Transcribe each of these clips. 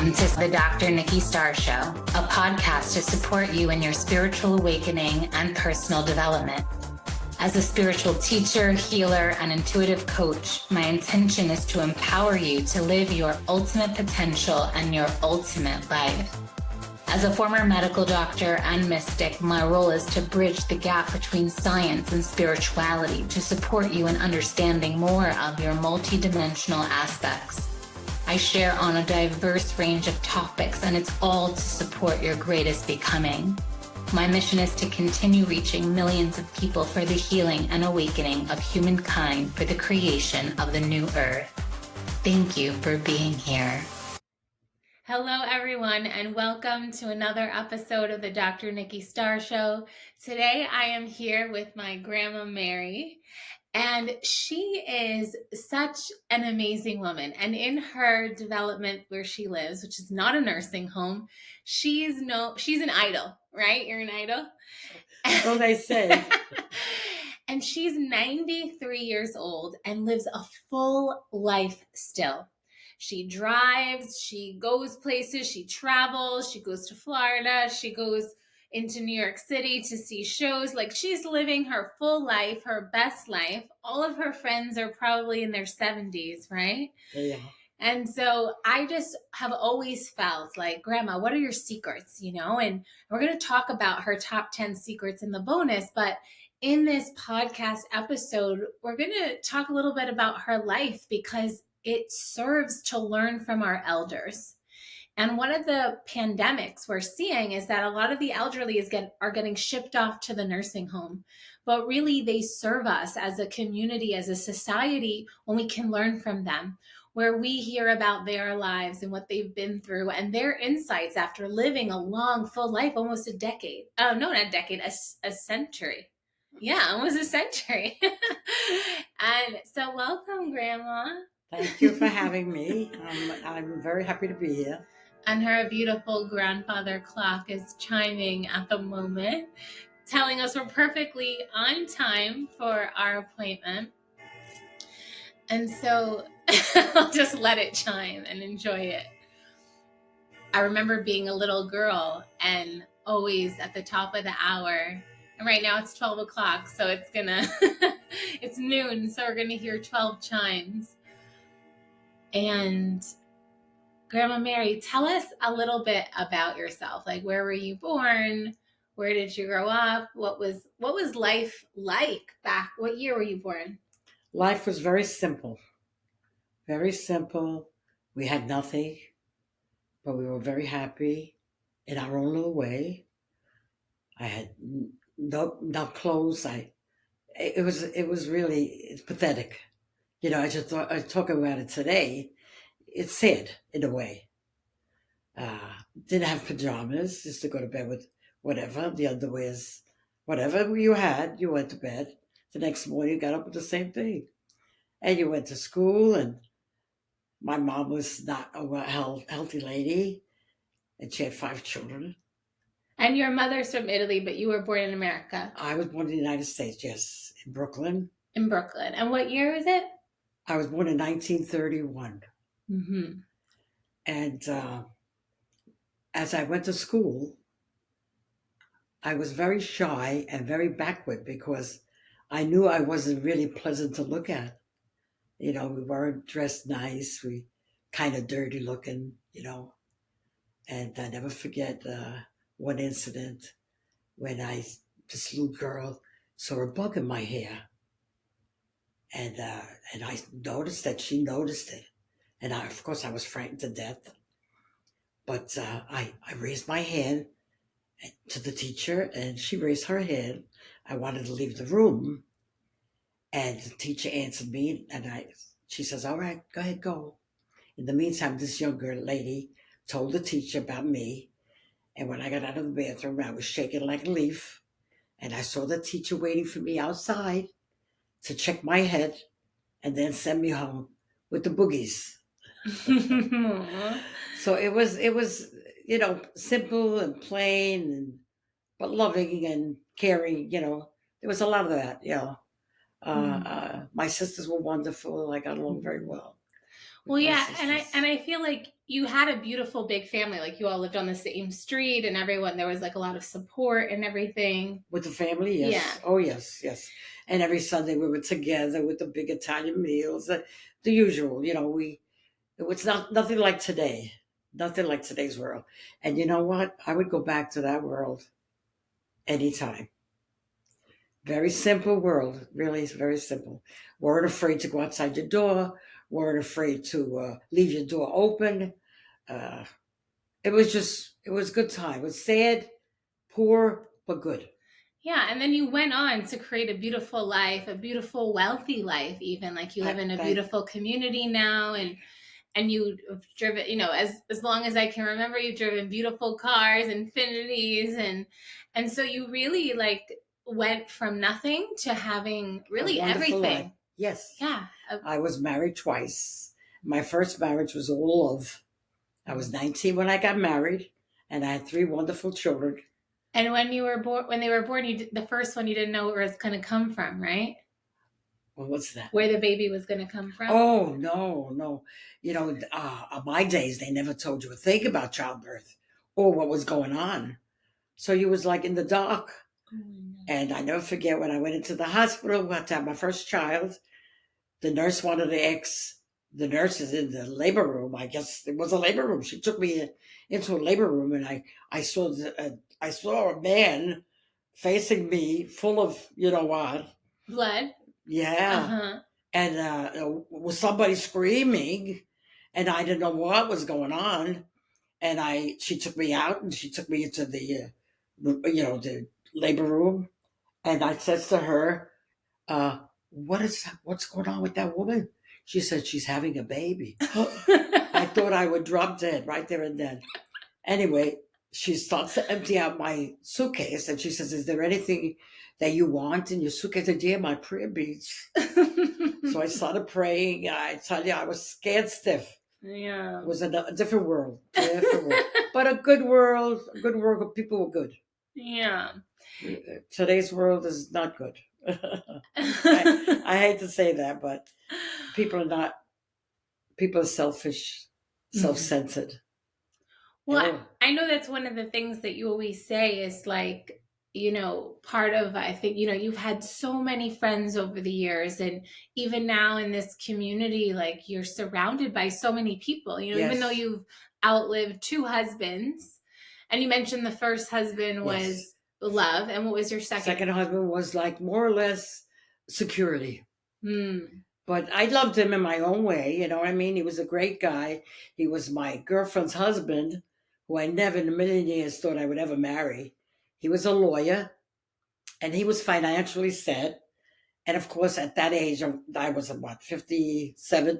Welcome to the Dr. Nikki Starr Show, a podcast to support you in your spiritual awakening and personal development. As a spiritual teacher, healer, and intuitive coach, my intention is to empower you to live your ultimate potential and your ultimate life. As a former medical doctor and mystic, my role is to bridge the gap between science and spirituality to support you in understanding more of your multidimensional aspects. I share on a diverse range of topics, and it's all to support your greatest becoming. My mission is to continue reaching millions of people for the healing and awakening of humankind for the creation of the new earth. Thank you for being here. Hello, everyone, and welcome to another episode of the Dr. Nikki Starr Show. Today, I am here with my grandma, Mary, and she is such an amazing woman. And in her development where she lives, which is not a nursing home, she's an idol, right? You're an idol? So they say. And she's 93 years old and lives a full life still. She drives, she goes places, she travels, she goes to Florida, she goes into New York City to see shows. Like, she's living her full life, her best life. All of her friends are probably in their 70s, right? Yeah. And so I just have always felt like, Grandma, what are your secrets? And we're going to talk about her top 10 secrets in the bonus. But in this podcast episode, we're going to talk a little bit about her life because it serves to learn from our elders. And one of the pandemics we're seeing is that a lot of the elderly are getting shipped off to the nursing home. But really, they serve us as a community, as a society, when we can learn from them, where we hear about their lives and what they've been through and their insights after living a long, full life, almost a decade. Oh, no, not a decade, a century. Yeah, almost a century. And so welcome, Grandma. Thank you for having me. I'm very happy to be here. And her beautiful grandfather clock is chiming at the moment, telling us we're perfectly on time for our appointment. And so I'll just let it chime and enjoy it. I remember being a little girl and always at the top of the hour. And right now it's 12 o'clock, so it's noon, so we're gonna hear 12 chimes. And Grandma Mary, tell us a little bit about yourself. Like, where were you born? Where did you grow up? What was life like back? What year were you born? Life was very simple. Very simple. We had nothing, but we were very happy in our own little way. I had no clothes. It was really pathetic. I just thought, I talk about it today. It's sad in a way. Didn't have pajamas, just to go to bed with whatever, the underwears, whatever you had, you went to bed. The next morning you got up with the same thing. And you went to school, and my mom was not a healthy lady, and she had 5 children. And your mother's from Italy, but you were born in America. I was born in the United States, yes, in Brooklyn. In Brooklyn. And what year was it? I was born in 1931. Mm-hmm. And as I went to school, I was very shy and very backward because I knew I wasn't really pleasant to look at. We weren't dressed nice. We kind of dirty looking, And I never forget one incident when this little girl saw a bug in my hair. And I noticed that she noticed it. And of course, I was frightened to death. But I raised my hand to the teacher, and she raised her hand. I wanted to leave the room. And the teacher answered me, and she says, all right, go ahead, go. In the meantime, this younger lady told the teacher about me. And when I got out of the bathroom, I was shaking like a leaf. And I saw the teacher waiting for me outside to check my head and then send me home with the boogies. So it was, simple and plain, but loving and caring, There was a lot of that, My sisters were wonderful. I got along very well. Well, yeah, and I feel like you had a beautiful big family. Like you all lived on the same street, and everyone there was like a lot of support and everything. With the family, yes. Yeah. Oh, yes, yes. And every Sunday we were together with the big Italian meals, the usual. It was nothing like today, nothing like today's world. And you know what? I would go back to that world anytime. Very simple world, really, it's very simple. Weren't afraid to go outside your door. Weren't afraid to leave your door open. Uh, it was a good time. It was sad, poor, but good. Yeah, and then you went on to create a beautiful life, a beautiful, wealthy life, even like you live in a beautiful community now, and you've driven, as long as I can remember, you've driven beautiful cars, Infinities, and so you really like went from nothing to having really everything. Life. Yes. Yeah. I was married twice. My first marriage was all love. I was 19 when I got married, and I had 3 wonderful children. And when they were born, the first one, you didn't know where it was going to come from, right? Well, what's that? Where the baby was going to come from? Oh, no. On my days, they never told you a thing about childbirth or what was going on. So you was like in the dark. And I never forget when I went into the hospital to have my first child, the nurse wanted to ask the nurses in the labor room. I guess it was a labor room. She took me into a labor room, and I saw a man facing me, full of blood. Yeah, uh-huh. And was somebody screaming, and I didn't know what was going on. And she took me out, and she took me into the labor room, and I said to her, what's going on with that woman? She said she's having a baby. I thought I would drop dead right there and then. Anyway, she starts to empty out my suitcase, and she says, "Is there anything that you want in your suitcase?" I said, "Yeah, my prayer beads." So I started praying. I tell you, I was scared stiff. Yeah, it was a different world, but a good world. A good world. People were good. Yeah. Today's world is not good. I hate to say that, but people are selfish, self-centered. Well, I know that's one of the things that you always say is like, part of, I think, you've had so many friends over the years, and even now in this community, like you're surrounded by so many people, yes. Even though you've outlived 2 husbands, and you mentioned the first husband was love. And what was your second? Second husband was like more or less security. But I loved him in my own way. You know what I mean? He was a great guy. He was my girlfriend's husband, who I never in a million years thought I would ever marry. He was a lawyer, and he was financially set. And of course, at that age, I was about 57.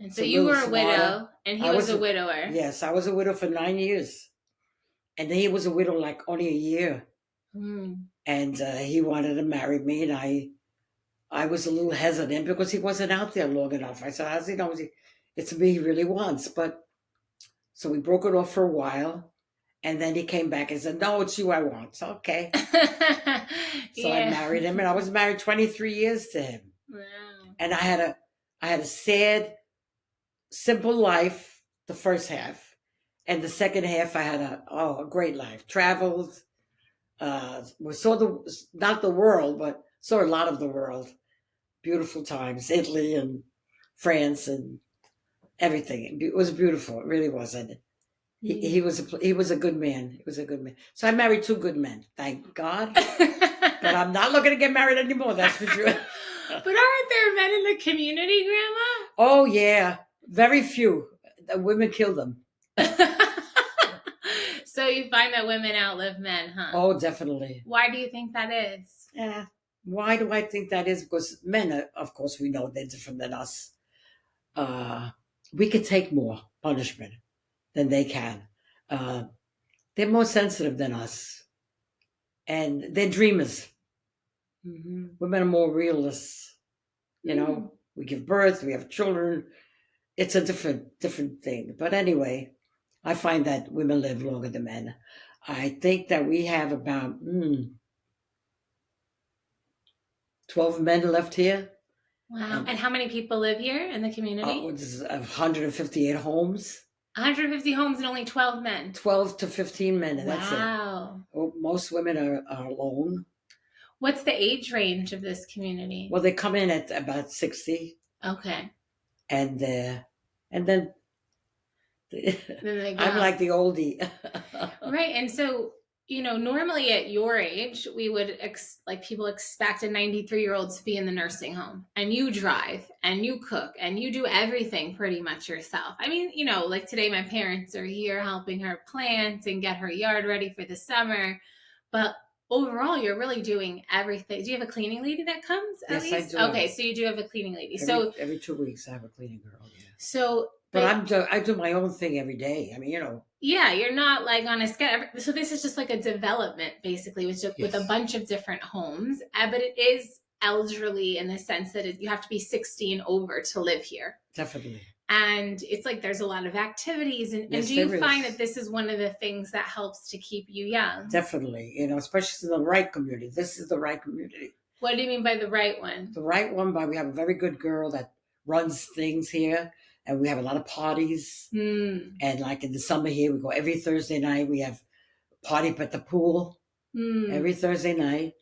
And so you were a widow, and he was a widower. Yes, I was a widow for 9 years. And he was a widow like only a year. And he wanted to marry me, and I was a little hesitant because he wasn't out there long enough. I said, how's he know it's me he really wants? But so we broke it off for a while, and then he came back and said, no, it's you I want. So, okay. So I married him, and I was married 23 years to him. Wow. And I had a sad, simple life the first half, and the second half I had a great life. Traveled, we saw not the world, but saw a lot of the world. Beautiful times, Italy and France and everything. It was beautiful. It really was. And he was a good man. He was a good man. So I married 2 good men. Thank God. But I'm not looking to get married anymore. That's for sure. But aren't there men in the community, Grandma? Oh yeah, very few. The women kill them. So you find that women outlive men, huh? Oh, definitely. Why do you think that is? Yeah. Why do I think that is? Because men, of course, we know they're different than us. We can take more punishment than they can. They're more sensitive than us. And they're dreamers. Mm-hmm. Women are more realists. We give birth, we have children. It's a different thing. But anyway, I find that women live longer than men. I think that we have about 12 men left here, Wow. And how many people live here in the community? There's 158 homes. 150 homes and only 12 men. 12 to 15 men, and that's it. Wow. Most women are alone. What's the age range of this community? Well, they come in at about 60. Okay. And then They go. I'm like the oldie. Right. And so, normally at your age, we would people expect a 93-year-old to be in the nursing home, and you drive and you cook and you do everything pretty much yourself. I mean, like today, my parents are here helping her plant and get her yard ready for the summer. But overall, you're really doing everything. Do you have a cleaning lady that comes at Yes, least? I do. Okay. So you do have a cleaning lady. Every 2 weeks I have a cleaning girl. Yeah. So, but I do my own thing every day. I mean, Yeah, you're not like on a schedule. So this is just like a development, basically, with a bunch of different homes. But it is elderly in the sense that you have to be 60 and over to live here. Definitely. And it's like there's a lot of activities. And do you find that this is one of the things that helps to keep you young? Definitely. Especially in the right community. This is the right community. What do you mean by the right one? The right one, we have a very good girl that runs things here. And we have a lot of parties. And like in the summer here, we go every Thursday night. We have a party at the pool every Thursday night.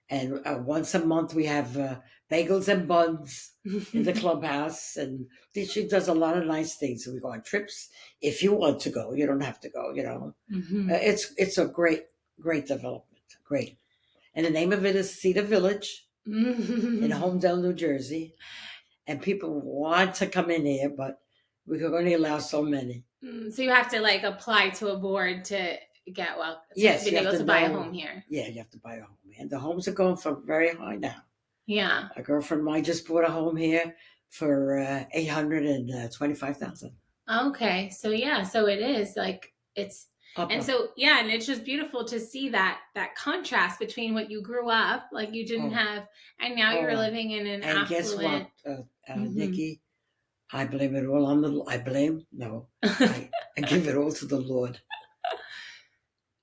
And once a month, we have bagels and buns in the clubhouse. And she does a lot of nice things. So we go on trips. If you want to go, you don't have to go, It's a great development. Great. And the name of it is Cedar Village in Homedale, New Jersey. And people want to come in here, but we can only allow so many. So you have to apply to a board to get yes, be able to buy a home here. Yeah, you have to buy a home. And the homes are going for very high now. Yeah. A girlfriend of mine just bought a home here for $825,000. Okay. So yeah, so it is it's and so yeah, and it's just beautiful to see that contrast between what you grew up you didn't have, and now you're living in an affluent. Guess what, Nikki? I blame it all on I give it all to the Lord.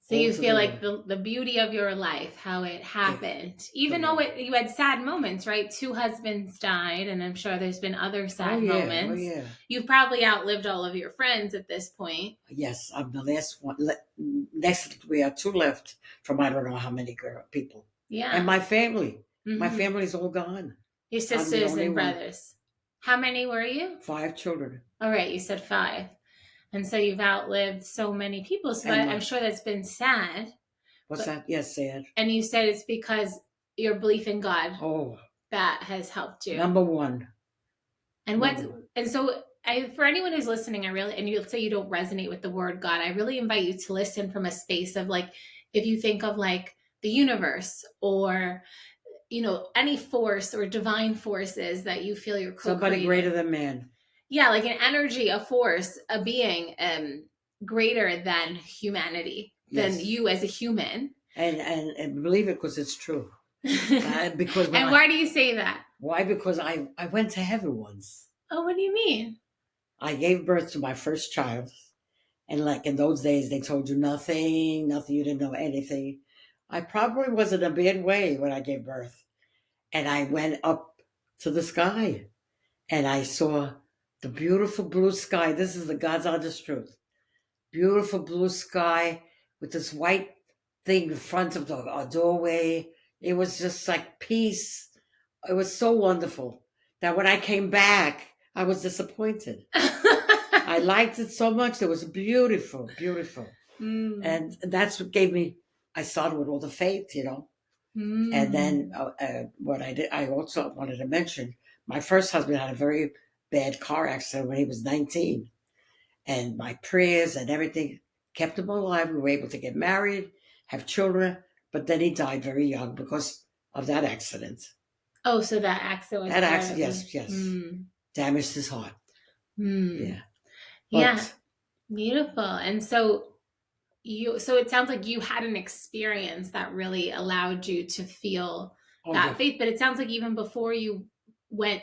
So you feel like the beauty of your life, how it happened, even though you had sad moments, right? 2 husbands died, and I'm sure there's been other sad moments. Oh, yeah. You've probably outlived all of your friends at this point. Yes, I'm the last one. Next, we have 2 left from I don't know how many people. Yeah. And my family. My family's all gone. Your sisters and brothers. How many were you? 5 children. All right, you said 5. And so you've outlived so many people. So I'm sure that's been sad. What's that? Yes, sad. And you said it's because your belief in God. Oh. That has helped you. Number 1. And so for anyone who's listening, and you'll say you don't resonate with the word God, I really invite you to listen from a space of if you think of the universe or, any force or divine forces that you feel you're co-creating. Somebody greater than man. Yeah, like an energy, a force, a being greater than humanity, than you as a human. And believe it because it's true. Because why do you say that? Why? Because I went to heaven once. Oh, what do you mean? I gave birth to my first child. And in those days, they told you nothing, you didn't know anything. I probably was in a bad way when I gave birth. And I went up to the sky and I saw the beautiful blue sky. This is the God's honest truth. Beautiful blue sky with this white thing in front of our doorway. It was just like peace. It was so wonderful that when I came back, I was disappointed. I liked it so much. It was beautiful, beautiful. And that's what gave me, I started with all the faith, And then what I did, I also wanted to mention, my first husband had a very bad car accident when he was 19. And my prayers and everything kept him alive. We were able to get married, have children, but then he died very young because of that accident. Oh, so that accident was yes. Damaged his heart. Yeah. Yeah. Beautiful. And so it sounds like you had an experience that really allowed you to feel that faith, but it sounds like even before you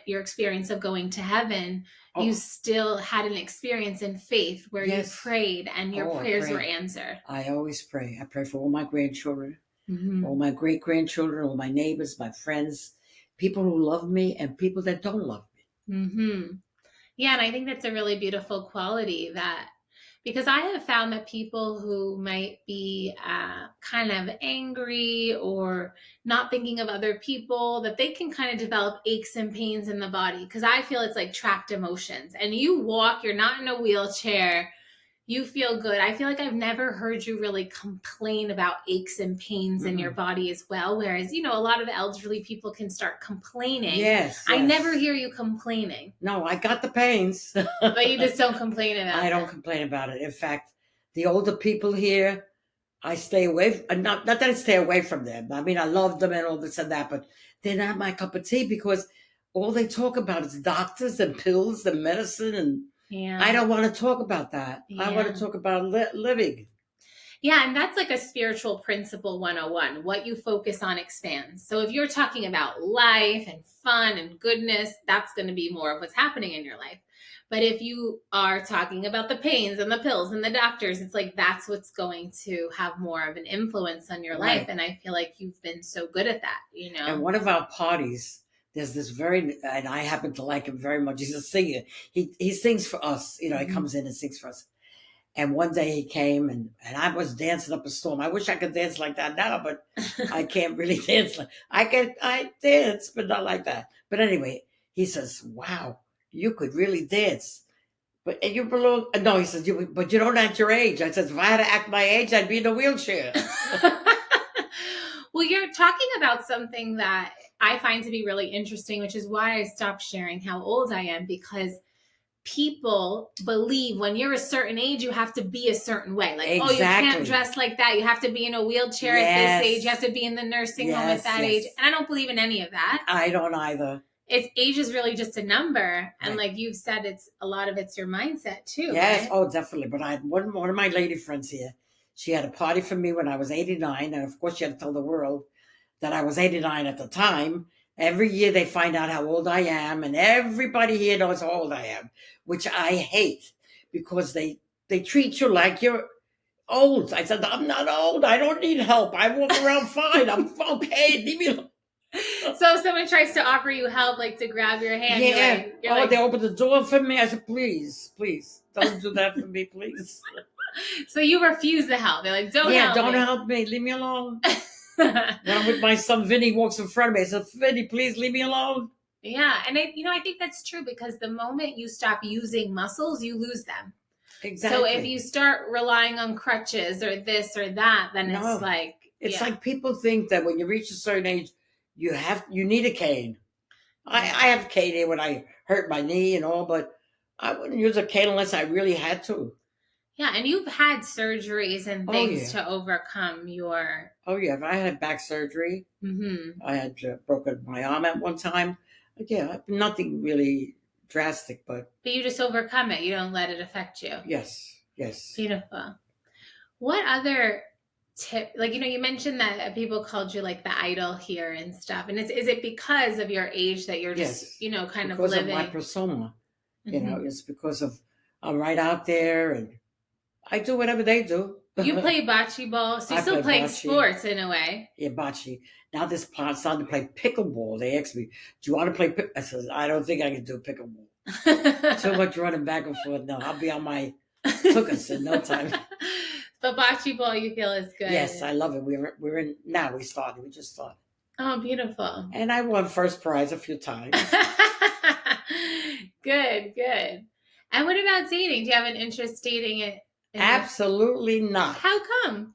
your experience of going to heaven, you still had an experience in faith where you prayed and your prayers were answered. I always pray. I pray for all my grandchildren, all my great-grandchildren, all my neighbors, my friends, people who love me and people that don't love me. Mm-hmm. Yeah, and I think that's a really beautiful quality because I have found that people who might be kind of angry or not thinking of other people, that they can kind of develop aches and pains in the body, because I feel it's like trapped emotions. And you walk, you're not in a wheelchair, you feel good. I feel like I've never heard you really complain about aches and pains in your body as well. Whereas, a lot of elderly people can start complaining. Yes. I never hear you complaining. No, I got the pains. But you just don't complain about it. I don't complain about it. In fact, the older people here, I stay away. Not that I stay away from them. I mean, I love them and all this and that, but they're not my cup of tea, because all they talk about is doctors and pills and medicine, and I don't want to talk about that. I want to talk about living. Yeah, and that's like a spiritual principle 101. What you focus on expands. So if you're talking about life and fun and goodness, that's going to be more of what's happening in your life. But if you are talking about the pains and the pills and the doctors, it's like that's what's going to have more of an influence on your life. And I feel like you've been so good at that, And one of our parties, there's this and I happen to like him very much. He's a singer. He sings for us. He comes in and sings for us. And one day he came and I was dancing up a storm. I wish I could dance like that now, but I can't really dance. I dance, but not like that. But anyway, he says, "Wow, you could really dance. But you belong." No, he says, "But you don't act your age." I said, "If I had to act my age, I'd be in a wheelchair." Well, you're talking about something that I find to be really interesting, which is why I stopped sharing how old I am, because people believe when you're a certain age, you have to be a certain way. Like, exactly. Oh, you can't dress like that. You have to be in a wheelchair at this age. You have to be in the nursing home at that age. And I don't believe in any of that. I don't either. Age is really just a number. And like you've said, a lot of it's your mindset too. Yes. Right? Oh, definitely. But I had one of my lady friends here. She had a party for me when I was 89. And of course, she had to tell the world that I was 89 at the time. Every year they find out how old I am, and everybody here knows how old I am, which I hate, because they treat you like you're old. I said, "I'm not old. I don't need help. I walk around fine. I'm okay. Leave me alone." So if someone tries to offer you help, like to grab your hand, they open the door for me. I said, "Please, don't do that for me, please." So you refuse the help. They're like, don't help me. Leave me alone. When I'm with my son, Vinny walks in front of me. I said, "Vinny, please leave me alone." Yeah. And I think that's true, because the moment you stop using muscles, you lose them. Exactly. So if you start relying on crutches or this or that, then it's like... It's like people think that when you reach a certain age, you need a cane. I have a cane here when I hurt my knee and all, but I wouldn't use a cane unless I really had to. Yeah, and you've had surgeries and things to overcome your... Oh, yeah. I had back surgery. Mm-hmm. I had broken my arm at one time. Yeah, nothing really drastic, but... But you just overcome it. You don't let it affect you. Yes. Beautiful. What other tip... Like, you mentioned that people called you like the idol here and stuff. And is it because of your age that you're just, kind of living... Because of my persona. Mm-hmm. It's because of... I'm right out there, and I do whatever they do. You play bocce ball, so you're still playing sports in a way. Yeah, bocce. Now this part starting to play pickleball. They asked me, "Do you want to play?" I said, "I don't think I can do pickleball. Too much running back and forth. No, I'll be on my tuchus in no time." But bocce ball, you feel is good. Yes, I love it. We're in now. We just started. Oh, beautiful! And I won first prize a few times. Good. And what about dating? Do you have an interest dating it? Absolutely not. How come?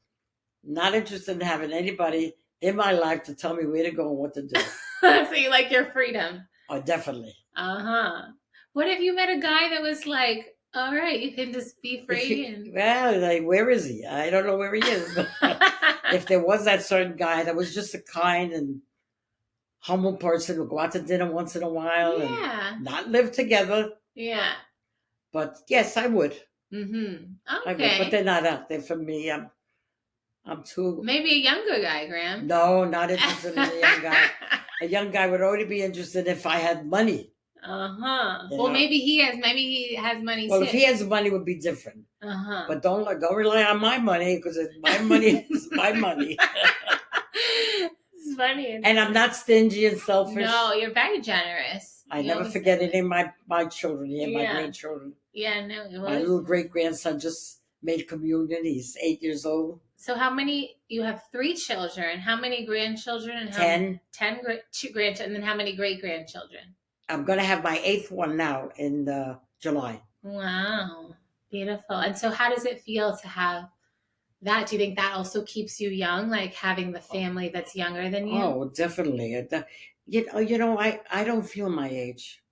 Not interested in having anybody in my life to tell me where to go and what to do. So you like your freedom? Oh, definitely. What if you met a guy that was like, all right, you can just be free? Where is he? I don't know where he is. If there was that certain guy that was just a kind and humble person who go out to dinner once in a while and not live together. Yeah. But yes, I would. Mm-hmm. Okay. I would, but they're not out there for me. I'm too... Maybe a younger guy, Graham. No, not interested in a young guy. A young guy would already be interested if I had money. Well, maybe he has money too. Well, if he has money, it would be different. But don't rely on my money, because my money is my money. It's funny. And I'm not stingy and selfish. No, you're very generous. I never forget any of my children here, my grandchildren. Yeah, no. My little great-grandson just made communion. He's 8 years old. So you have 3 children. How many grandchildren? And 10. 10 grandchildren. And then how many great-grandchildren? I'm going to have my 8th one now in July. Wow. Beautiful. And so how does it feel to have that? Do you think that also keeps you young, like having the family that's younger than you? Oh, definitely. I don't feel my age.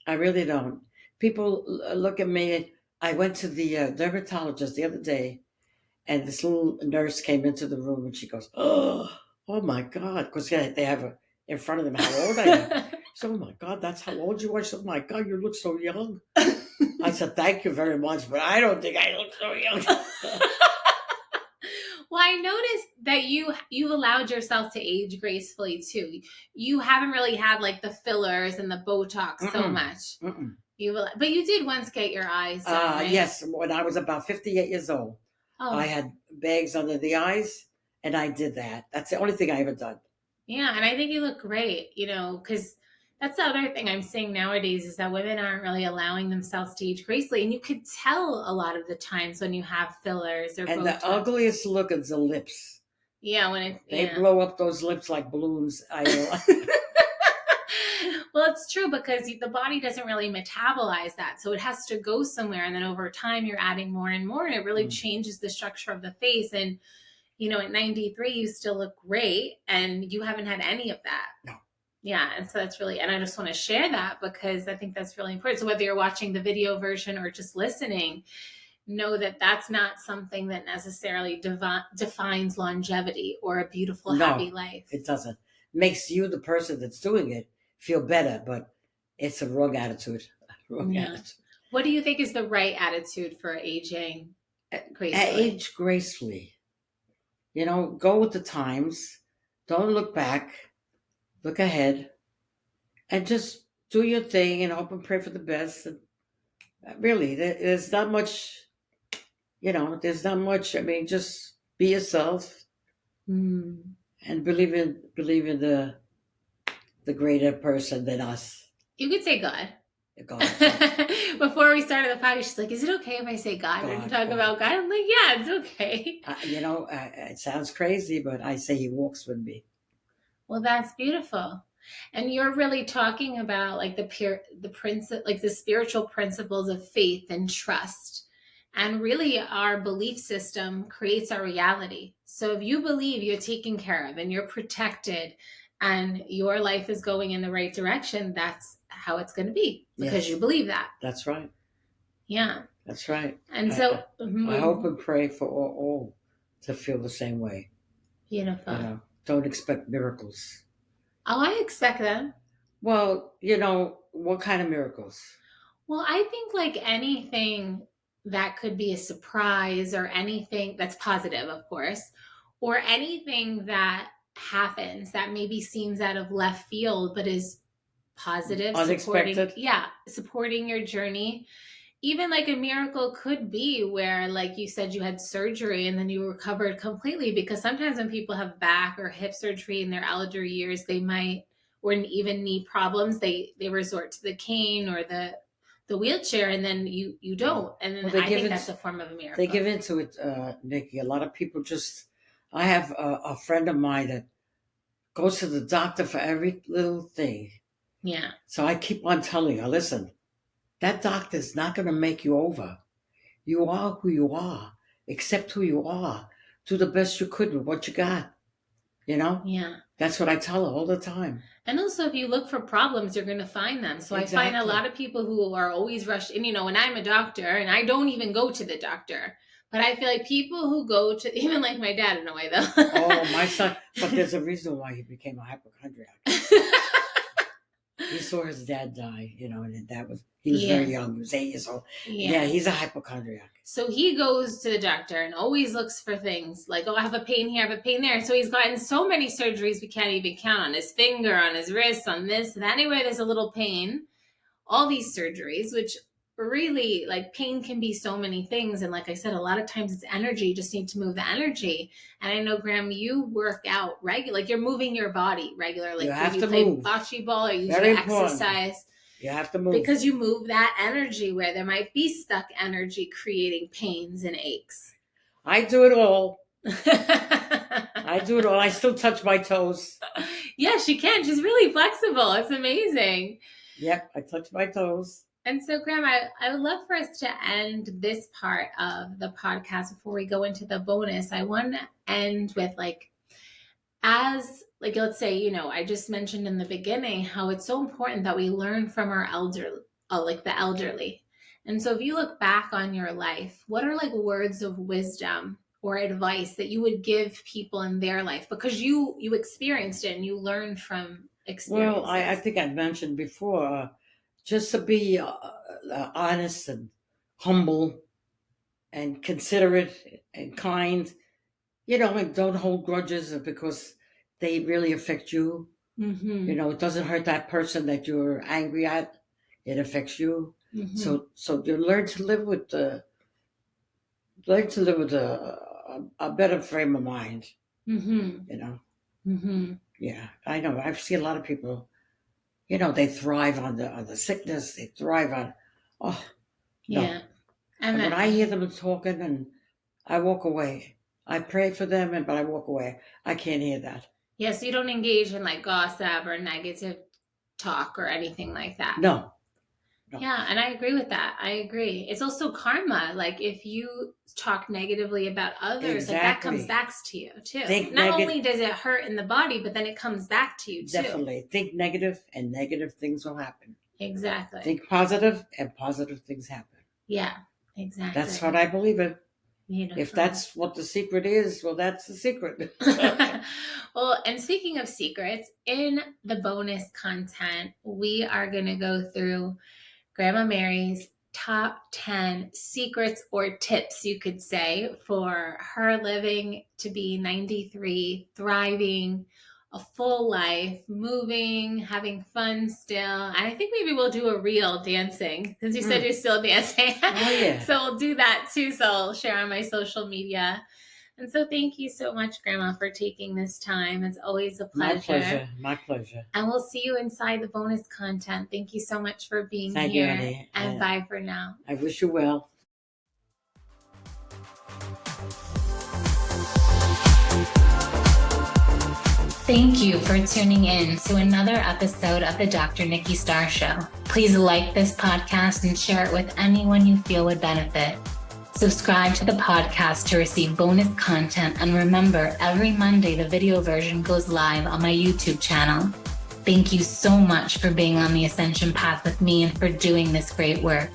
I really don't. People look at me. I went to the dermatologist the other day, and this little nurse came into the room, and she goes, "Oh my God," because they have in front of them how old I am. So, oh my God, that's how old you are. She said, oh my God, you look so young. I said, thank you very much, but I don't think I look so young. Well, I noticed that you allowed yourself to age gracefully too. You haven't really had like the fillers and the Botox so much. But you did once get your eyes done, right? Yes, when I was about 58 years old. Oh. I had bags under the eyes, and I did that. That's the only thing I ever done. Yeah, and I think you look great, because that's the other thing I'm seeing nowadays is that women aren't really allowing themselves to age gracefully. And you could tell a lot of the times when you have fillers or and Botox. The ugliest look is the lips. Yeah, they blow up those lips like balloons. Well, it's true because the body doesn't really metabolize that. So it has to go somewhere. And then over time, you're adding more and more. And it really changes the structure of the face. And, at 93, you still look great. And you haven't had any of that. No. Yeah. And so that's really, and I just want to share that because I think that's really important. So whether you're watching the video version or just listening, know that that's not something that necessarily defines longevity or a beautiful, happy life. It doesn't. Makes you, the person that's doing it, feel better, but it's a wrong attitude. Attitude. What do you think is the right attitude for aging gracefully? Age gracefully. Go with the times. Don't look back. Look ahead. And just do your thing and hope and pray for the best. And really, there's not much, there's not much. I mean, just be yourself and believe in the greater person than us. You could say God. God. Before we started the podcast, she's like, is it okay if I say God and talk about God? I'm like, yeah, it's okay. It sounds crazy, but I say he walks with me. Well, that's beautiful. And you're really talking about like the spiritual principles of faith and trust. And really our belief system creates our reality. So if you believe you're taken care of and you're protected and your life is going in the right direction, that's how it's going to be because you believe that. That's right. Yeah. That's right. And so I hope and pray for all to feel the same way. Beautiful. Don't expect miracles. Oh, I expect them. Well, what kind of miracles? Well, I think like anything that could be a surprise or anything that's positive, of course, or anything that happens that maybe seems out of left field, but is positive, unexpected. supporting your journey. Even like a miracle could be where, like you said, you had surgery and then you recovered completely, because sometimes when people have back or hip surgery in their elder years, they might, or even knee problems, they resort to the cane or the wheelchair, and then you don't. And then I think that's a form of a miracle. They give into it, Nikki. A lot of people I have a friend of mine that goes to the doctor for every little thing. Yeah. So I keep on telling her, listen, that doctor's not going to make you over. You are who you are. Accept who you are. Do the best you could with what you got. Yeah. That's what I tell her all the time. And also, if you look for problems, you're going to find them. So exactly. I find a lot of people who are always rushed. And, when I'm a doctor, and I don't even go to the doctor, but I feel like people who go to, even like my dad in a way, though. Oh, my son. But there's a reason why he became a hypochondriac. He saw his dad die, and he was very young. He was 8 years old. Yeah, he's a hypochondriac. So he goes to the doctor and always looks for things like, oh, I have a pain here, I have a pain there. So he's gotten so many surgeries we can't even count, on his finger, on his wrist, on this, and anywhere there's a little pain. All these surgeries, which really, like, pain can be so many things. And like I said, a lot of times it's energy. You just need to move the energy. And I know, Graham, you work out regular, like you're moving your body regularly. You have you to play move. bocce ball or you Very do important. exercise. You have to move. Because you move that energy where there might be stuck energy creating pains and aches. I do it all. I do it all. I still touch my toes. Yeah, she can. She's really flexible. It's amazing. Yep, I touch my toes. And so, Graham, I would love for us to end this part of the podcast before we go into the bonus. I want to end with let's say, I just mentioned in the beginning how it's so important that we learn from our the elderly. And so if you look back on your life, what are words of wisdom or advice that you would give people in their life? Because you experienced it and you learned from experiences. Well, I think I've mentioned before, just to be honest and humble and considerate and kind, and don't hold grudges because they really affect you. Mm-hmm. It doesn't hurt that person that you're angry at. It affects you. Mm-hmm. So you learn to live with a better frame of mind. Mm-hmm. Mm-hmm. Yeah, I know. I've seen a lot of people. They thrive on the sickness. They thrive on. Oh, no. Yeah. And when I hear them talking, and I walk away. I pray for them, but I walk away. I can't hear that. Yeah, so you don't engage in gossip or negative talk or anything like that. No. Yeah, and I agree with that. I agree. It's also karma. If you talk negatively about others, that comes back to you too. Not only does it hurt in the body, but then it comes back to you too. Definitely. Think negative and negative things will happen. Exactly. Think positive and positive things happen. Yeah, exactly. That's what I believe in. Beautiful. If that's what the secret is, well, that's the secret. Well, and speaking of secrets, in the bonus content, we are going to go through Grandma Mary's top 10 secrets or tips, you could say, for her living to be 93, thriving, a full life, moving, having fun still. And I think maybe we'll do a reel dancing because you said you're still dancing. Oh, yeah. So we'll do that too. So I'll share on my social media. And so thank you so much, Grandma, for taking this time. It's always a pleasure. My pleasure. And we'll see you inside the bonus content. Thank you so much for being here. Thank you, Annie. And bye for now. I wish you well. Thank you for tuning in to another episode of the Dr. Nikki Starr Show. Please like this podcast and share it with anyone you feel would benefit. Subscribe to the podcast to receive bonus content, and remember, every Monday the video version goes live on my YouTube channel. Thank you so much for being on the ascension path with me and for doing this great work.